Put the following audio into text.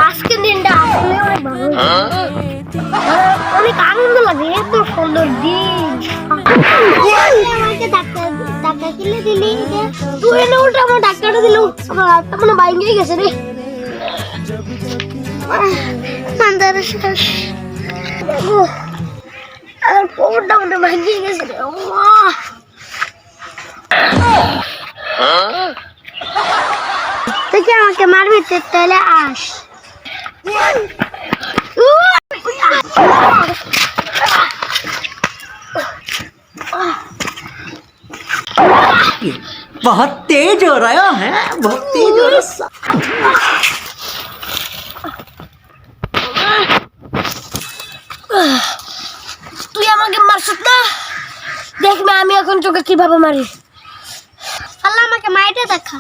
আজকে দিনটা আসলে অনেক ভালো অনেক আনন্দ লাগে এত সুন্দর দিন আমাকে ডাক্তার কিনে দিলি তুই এনে উল্টা আমার ডাক্তারটা দিল আমার হাতটা মনে বাইঙ্গে গেছে রে মান্দারে শেষ আর কোমরটা মনে বাইঙ্গে গেছে রে তুই কি আমাকে মারবি তাহলে আস बहुत तेज हो रहा है बहुत तेज हो रहा তুই আমাকে মারছিস না দেখবে আমি এখন তোকে কিভাবে মারি আল্লাহ আমাকে মাইটা দেখা